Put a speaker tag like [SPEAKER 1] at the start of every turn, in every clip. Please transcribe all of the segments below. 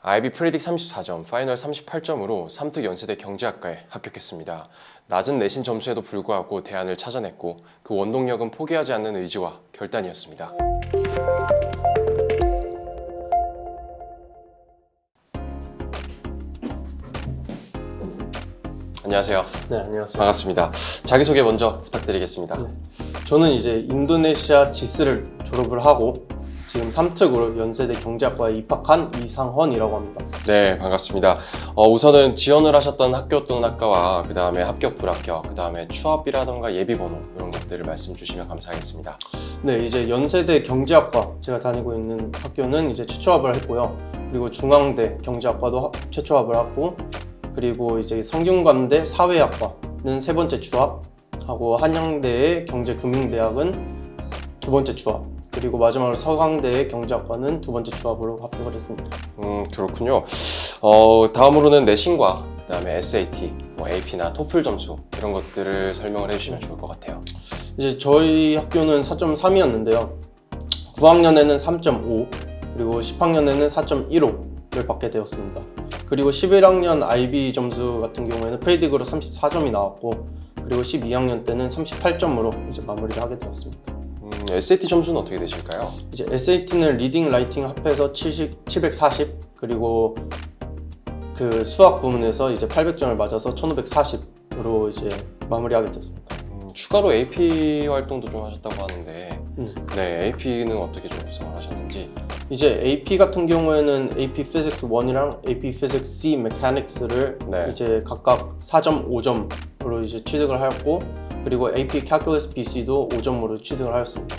[SPEAKER 1] IB 프리딕 34점, 파이널 38점으로 삼특 연세대 경제학과에 합격했습니다. 낮은 내신 점수에도 불구하고 대안을 찾아냈고 그 원동력은 포기하지 않는 의지와 결단이었습니다. 안녕하세요.
[SPEAKER 2] 네, 안녕하세요.
[SPEAKER 1] 반갑습니다. 자기소개 먼저 부탁드리겠습니다.
[SPEAKER 2] 네. 저는 이제 인도네시아 지스를 졸업을 하고 지금 삼특으로 연세대 경제학과에 입학한 이상헌이라고 합니다.
[SPEAKER 1] 네, 반갑습니다. 우선은 지원을 하셨던 학교 또는 학과와 그 다음에 합격, 불합격, 그 다음에 추합이라던가 예비번호 이런 것들을 말씀 주시면 감사하겠습니다.
[SPEAKER 2] 네, 이제 연세대 경제학과 제가 다니고 있는 학교는 이제 최초합을 했고요. 그리고 중앙대 경제학과도 최초합을 하고, 그리고 이제 성균관대 사회학과는 세 번째 추합하고, 한양대의 경제금융대학은 두 번째 추합, 그리고 마지막으로 서강대의 경제학과는 두 번째 추합으로 합격을 했습니다.
[SPEAKER 1] 그렇군요. 다음으로는 내신과 그 다음에 SAT, AP나 토플 점수 이런 것들을 설명을 해주시면 좋을 것 같아요.
[SPEAKER 2] 이제 저희 학교는 4.3이었는데요. 9학년에는 3.5, 그리고 10학년에는 4.15를 받게 되었습니다. 그리고 11학년 IB 점수 같은 경우에는 프리딕으로 34점이 나왔고, 그리고 12학년 때는 38점으로 이제 마무리를 하게 되었습니다.
[SPEAKER 1] SAT 점수는 어떻게 되실까요?
[SPEAKER 2] 이제 SAT는 리딩, 라이팅 합해서 740, 그리고 그 수학 부문에서 이제 800점을 맞아서 1540으로 이제 마무리하게 됐습니다.
[SPEAKER 1] 추가로 AP 활동도 좀 하셨다고 하는데 네, AP는 어떻게 좀 구성을 하셨는지.
[SPEAKER 2] 이제 AP 같은 경우에는 AP Physics 1이랑 AP Physics C Mechanics를
[SPEAKER 1] 네.
[SPEAKER 2] 이제 각각 4.5점으로 이제 취득을 하였고, 그리고 AP Calculus BC도 5점으로 취득을 하였습니다.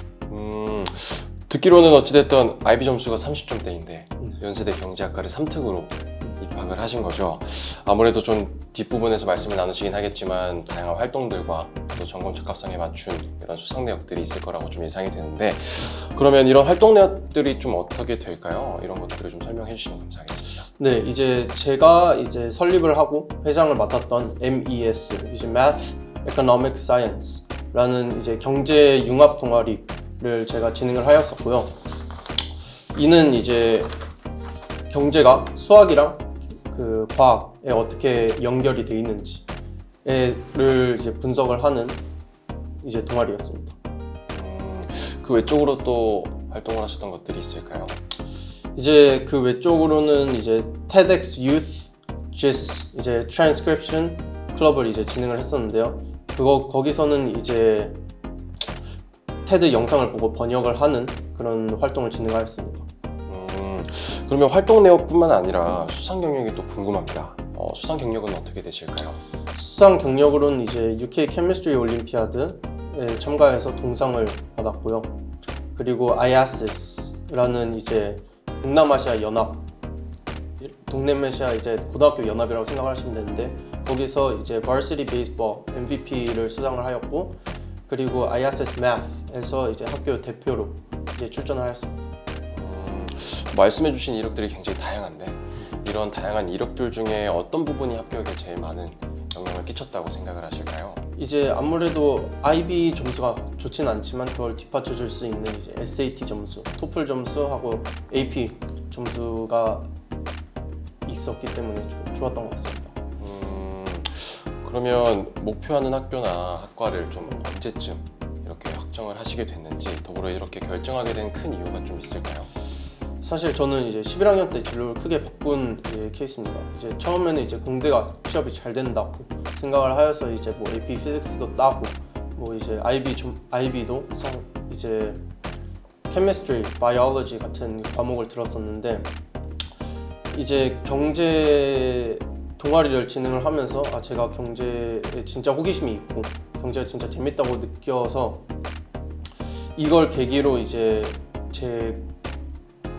[SPEAKER 1] 듣기로는 어찌됐든 IB 점수가 30점대인데 연세대 경제학과를 삼특으로 입학을 하신 거죠. 아무래도 좀 뒷부분에서 말씀을 나누시긴 하겠지만 다양한 활동들과 또 전공 적합성에 맞춘 이런 수상 내역들이 있을 거라고 좀 예상이 되는데, 그러면 이런 활동 내역들이 좀 어떻게 될까요? 이런 것들을 좀 설명해 주시면 감사하겠습니다.
[SPEAKER 2] 네, 이제 제가 이제 설립을 하고 회장을 맡았던 MES, 이제 Math, Economic Science라는 이제 경제 융합 동아리를 제가 진행을 하였었고요. 이는 이제 경제가 수학이랑 그 과학에 어떻게 연결이 돼 있는지를 이제 분석을 하는 이제 동아리였습니다.
[SPEAKER 1] 그 외적으로 또 활동을 하셨던 것들이 있을까요?
[SPEAKER 2] 이제 그 외적으로는 이제 TEDx Youth, GIS, 이제 Transcription 클럽을 이제 진행을 했었는데요. 거기서는 이제 TED 영상을 보고 번역을 하는 그런 활동을 진행하였습니다.
[SPEAKER 1] 그러면 활동 내역뿐만 아니라 수상 경력이 또 궁금합니다. 수상 경력은 어떻게 되실까요?
[SPEAKER 2] 수상 경력으로는 이제 UK 케미스트리 올림피아드에 참가해서 동상을 받았고요. 그리고 IASS라는 이제 동남아시아 연합, 동남아시아 이제 고등학교 연합이라고 생각을 하시면 되는데, 거기서 이제 Varsity Baseball MVP를 수상을 하였고, 그리고 IASS Math에서 이제 학교 대표로 이제 출전을 하였습니다.
[SPEAKER 1] 말씀해주신 이력들이 굉장히 다양한데 이런 다양한 이력들 중에 어떤 부분이 합격에 제일 많은 영향을 끼쳤다고 생각을 하실까요?
[SPEAKER 2] 이제 아무래도 IB 점수가 좋진 않지만 그걸 뒷받쳐 줄 수 있는 이제 SAT 점수, 토플 점수하고 AP 점수가 있었기 때문에 좋았던 것 같습니다.
[SPEAKER 1] 그러면 목표하는 학교나 학과를 좀 언제쯤 이렇게 확정을 하시게 됐는지, 더불어 이렇게 결정하게 된 큰 이유가 좀 있을까요?
[SPEAKER 2] 사실 저는 이제 11학년 때 진로를 크게 바꾼 케이스입니다. 이제 처음에는 이제 공대가 취업이 잘 된다고 생각을 하여서 이제 뭐 AP Physics도 따고, 뭐 이제 IB도 이제 Chemistry, Biology 같은 과목을 들었었는데, 이제 경제 동아리를 진행을 하면서 제가 경제에 진짜 호기심이 있고 경제가 진짜 재밌다고 느껴서 이걸 계기로 이제 제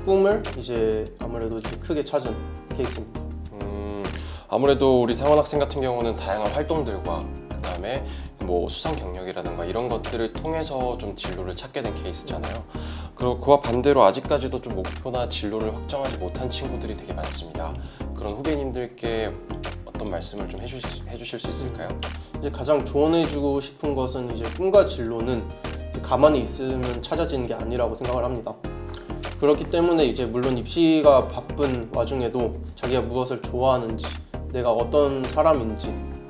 [SPEAKER 2] 꿈을 이제 아무래도 이제 크게 찾은 케이스입니다.
[SPEAKER 1] 아무래도 우리 상원 학생 같은 경우는 다양한 활동들과 그 다음에 뭐 수상 경력이라든가 이런 것들을 통해서 좀 진로를 찾게 된 케이스잖아요. 그리고 그와 반대로 아직까지도 좀 목표나 진로를 확정하지 못한 친구들이 되게 많습니다. 그런 후배님들께 어떤 말씀을 좀 해주실 수 있을까요?
[SPEAKER 2] 이제 가장 조언해주고 싶은 것은 이제 꿈과 진로는 가만히 있으면 찾아지는 게 아니라고 생각을 합니다. 그렇기 때문에 이제 물론 입시가 바쁜 와중에도 자기가 무엇을 좋아하는지, 내가 어떤 사람인지,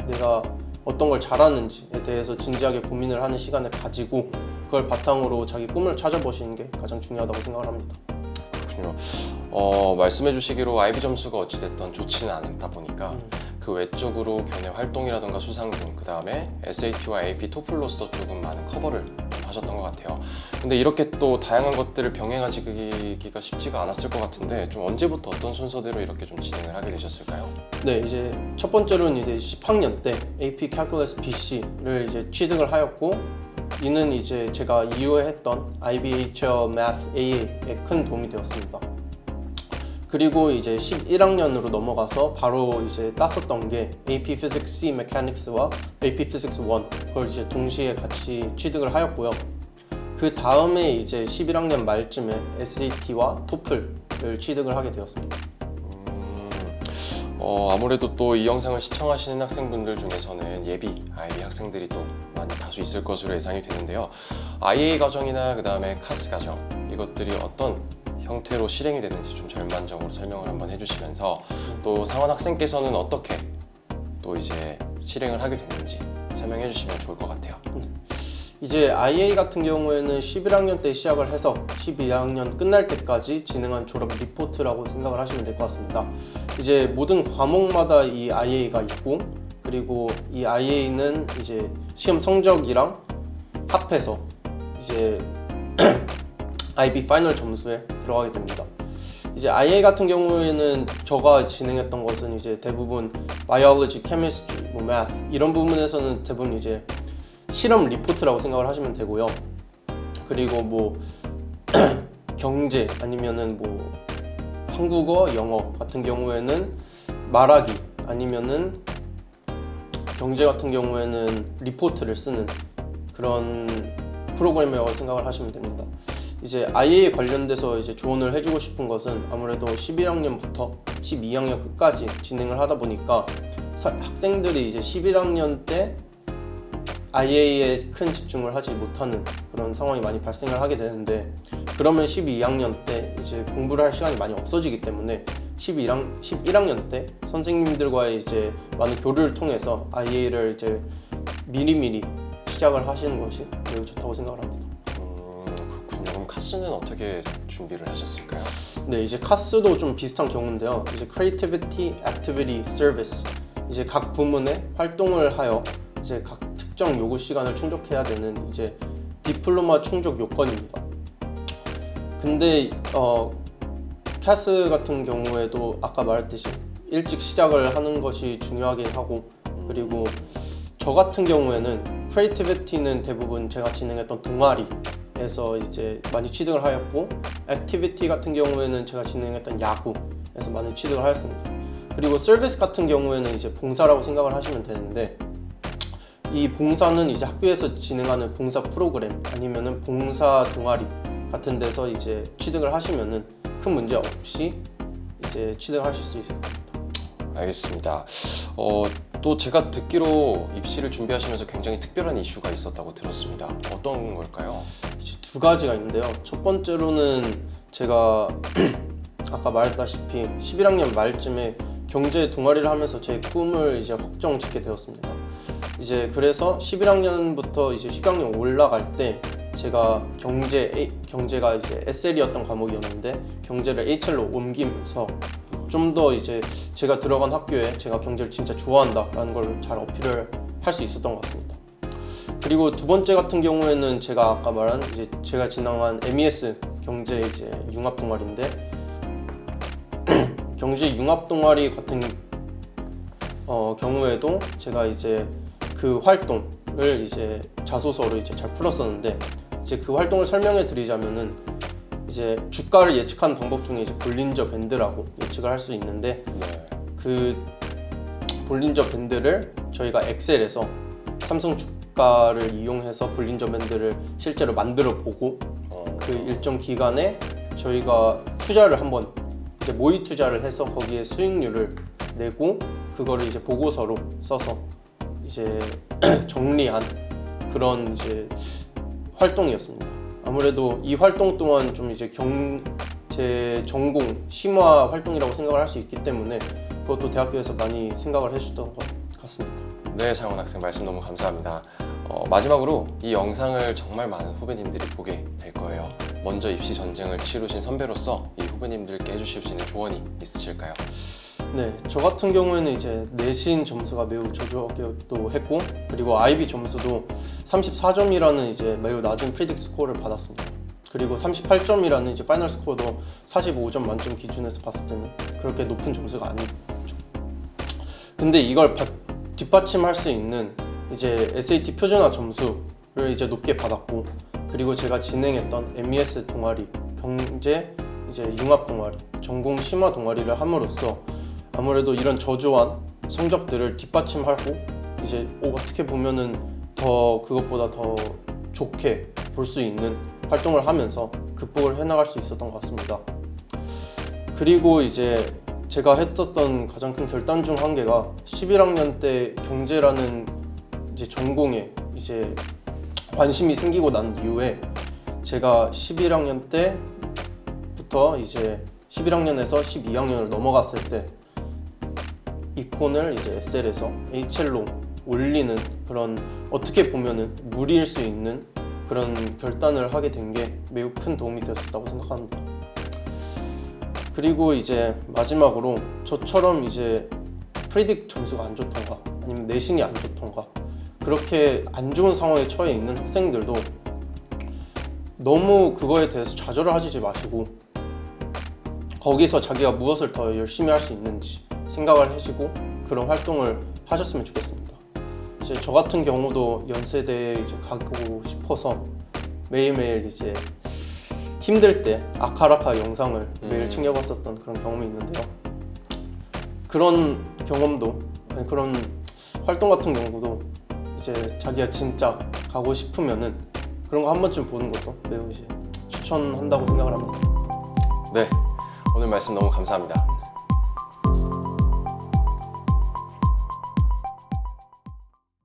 [SPEAKER 2] 내가 어떤 걸 잘하는지에 대해서 진지하게 고민을 하는 시간을 가지고 그걸 바탕으로 자기 꿈을 찾아보시는 게 가장 중요하다고 생각을 합니다.
[SPEAKER 1] 그렇군요. 말씀해 주시기로 IB 점수가 어찌됐든 좋지는 않다 보니까 그 외적으로 교내 활동이라든가 수상 등 그 다음에 SAT와 AP, 토플로서 조금 많은 커버를 좀 하셨던 것 같아요. 근데 이렇게 또 다양한 것들을 병행하기가 쉽지가 않았을 것 같은데 좀 언제부터 어떤 순서대로 이렇게 좀 진행을 하게 되셨을까요?
[SPEAKER 2] 네, 이제 첫 번째로는 이제 10학년 때 AP Calculus BC를 이제 취득을 하였고, 이는 이제 제가 이후에 했던 IBHL Math AA에 큰 도움이 되었습니다. 그리고 이제 11학년으로 넘어가서 바로 이제 땄었던 게 AP Physics C Mechanics와 AP Physics 1, 그걸 이제 동시에 같이 취득을 하였고요. 그 다음에 이제 11학년 말쯤에 SAT와 TOEFL을 취득을 하게 되었습니다.
[SPEAKER 1] 아무래도 또 이 영상을 시청하시는 학생분들 중에서는 예비 IB 학생들이 또 많이 다수 있을 것으로 예상이 되는데요. IA 과정이나 그 다음에 카스 과정 이것들이 어떤 형태로 실행이 되는지 좀 전반적으로 설명을 한번 해주시면서 또 상원 학생께서는 어떻게 또 이제 실행을 하게 됐는지 설명해 주시면 좋을 것 같아요.
[SPEAKER 2] 이제 IA 같은 경우에는 11학년 때 시작을 해서 12학년 끝날 때까지 진행한 졸업 리포트라고 생각을 하시면 될 것 같습니다. 이제 모든 과목마다 이 IA가 있고, 그리고 이 IA는 이제 시험 성적이랑 합해서 이제 IB 파이널 점수에 들어가게 됩니다. 이제 IA 같은 경우에는 제가 진행했던 것은 이제 대부분 biology, chemistry, math 이런 부분에서는 대부분 이제 실험 리포트라고 생각을 하시면 되고요. 그리고 뭐 경제 아니면은 뭐 한국어, 영어 같은 경우에는 말하기 아니면은 경제 같은 경우에는 리포트를 쓰는 그런 프로그램이라고 생각을 하시면 됩니다. 이제 IA에 관련돼서 이제 조언을 해주고 싶은 것은 아무래도 11학년부터 12학년 끝까지 진행을 하다 보니까 학생들이 이제 11학년 때 IA에 큰 집중을 하지 못하는 그런 상황이 많이 발생을 하게 되는데, 그러면 12학년 때 이제 공부를 할 시간이 많이 없어지기 때문에 11학년 때 선생님들과의 이제 많은 교류를 통해서 IA를 이제 미리미리 시작을 하시는 것이 매우 좋다고 생각을 합니다.
[SPEAKER 1] 그렇군요. 그럼 카스는 어떻게 준비를 하셨을까요?
[SPEAKER 2] 네, 이제 카스도 좀 비슷한 경우인데요. 이제 Creativity, Activity, Service 이제 각 부문에 활동을 하여 이제 각 특정 요구 시간을 충족해야 되는 이제 디플로마 충족 요건입니다. 근데 카스 같은 경우에도 아까 말했듯이 일찍 시작을 하는 것이 중요하긴 하고, 그리고 저 같은 경우에는 크리에이티비티는 대부분 제가 진행했던 동아리에서 이제 많이 취득을 하였고, 액티비티 같은 경우에는 제가 진행했던 야구에서 많이 취득을 하였습니다. 그리고 서비스 같은 경우에는 이제 봉사라고 생각을 하시면 되는데, 이 봉사는 이제 학교에서 진행하는 봉사 프로그램 아니면은 봉사 동아리 같은 데서 이제 취득을 하시면은 큰 문제 없이 이제 취득을 하실 수 있을 겁니다.
[SPEAKER 1] 알겠습니다. 또 제가 듣기로 입시를 준비하시면서 굉장히 특별한 이슈가 있었다고 들었습니다. 어떤 걸까요?
[SPEAKER 2] 이제 두 가지가 있는데요. 첫 번째로는 제가 아까 말했다시피 11학년 말쯤에 경제 동아리를 하면서 제 꿈을 이제 확정 짓게 되었습니다. 이제 그래서 11학년부터 이제 10학년 올라갈 때 제가 경제가 이제 SL이었던 과목이었는데 경제를 HL로 옮기면서 좀 더 이제 제가 들어간 학교에 제가 경제를 진짜 좋아한다라는 걸 잘 어필을 할 수 있었던 것 같습니다. 그리고 두 번째 같은 경우에는 제가 아까 말한 이제 제가 진행한 MES 경제 이제 융합 동아리인데 경제 융합 동아리 같은 경우에도 제가 이제 그 활동을 이제 자소서로 이제 잘 풀었었는데, 이제 그 활동을 설명해 드리자면은 이제 주가를 예측하는 방법 중에 이제 볼린저 밴드라고 예측을 할 수 있는데, 그 볼린저 밴드를 저희가 엑셀에서 삼성 주가를 이용해서 볼린저 밴드를 실제로 만들어 보고 그 일정 기간에 저희가 투자를 한번 이제 모의 투자를 해서 거기에 수익률을 내고 그거를 이제 보고서로 써서 이제 정리한 그런 이제 활동이었습니다. 아무래도 이 활동 동안 좀 이제 제 전공 심화 활동이라고 생각을 할 수 있기 때문에 그것도 대학교에서 많이 생각을 해주던 것 같습니다.
[SPEAKER 1] 네, 장원 학생 말씀 너무 감사합니다. 마지막으로 이 영상을 정말 많은 후배님들이 보게 될 거예요. 먼저 입시 전쟁을 치르신 선배로서 이 후배님들께 해주실 수 있는 조언이 있으실까요?
[SPEAKER 2] 네, 저 같은 경우에는 이제 내신 점수가 매우 저조하기도 했고, 그리고 IB 점수도 34점이라는 이제 매우 낮은 프리딕 스코어를 받았습니다. 그리고 38점이라는 이제 파이널 스코어도 45점 만점 기준에서 봤을 때는 그렇게 높은 점수가 아니죠. 근데 이걸 뒷받침할 수 있는 이제 SAT 표준화 점수를 이제 높게 받았고, 그리고 제가 진행했던 MES 동아리, 경제 이제 융합 동아리, 전공 심화 동아리를 함으로써 아무래도 이런 저조한 성적들을 뒷받침하고 이제 어떻게 보면은 더 그것보다 더 좋게 볼 수 있는 활동을 하면서 극복을 해나갈 수 있었던 것 같습니다. 그리고 이제 제가 했었던 가장 큰 결단 중 한 개가 11학년 때 경제라는 이제 전공에 이제 관심이 생기고 난 이후에 제가 11학년 때부터 이제 11학년에서 12학년을 넘어갔을 때 이콘을 이제 SL에서 HL로 올리는 그런 어떻게 보면은 무리일 수 있는 그런 결단을 하게 된 게 매우 큰 도움이 되었다고 생각합니다. 그리고 이제 마지막으로 저처럼 이제 프리딕 점수가 안 좋던가 아니면 내신이 안 좋던가 그렇게 안 좋은 상황에 처해 있는 학생들도 너무 그거에 대해서 좌절을 하지 마시고 거기서 자기가 무엇을 더 열심히 할 수 있는지 생각을 하시고 그런 활동을 하셨으면 좋겠습니다. 이제 저 같은 경우도 연세대에 이제 가고 싶어서 매일매일 이제 힘들 때 아카라카 영상을 매일 챙겨봤었던 그런 경험이 있는데요. 그런 경험도 아니, 그런 활동 같은 경우도 이제 자기가 진짜 가고 싶으면은 그런 거 한 번쯤 보는 것도 매우 이제 추천한다고 생각을 합니다.
[SPEAKER 1] 네, 오늘 말씀 너무 감사합니다.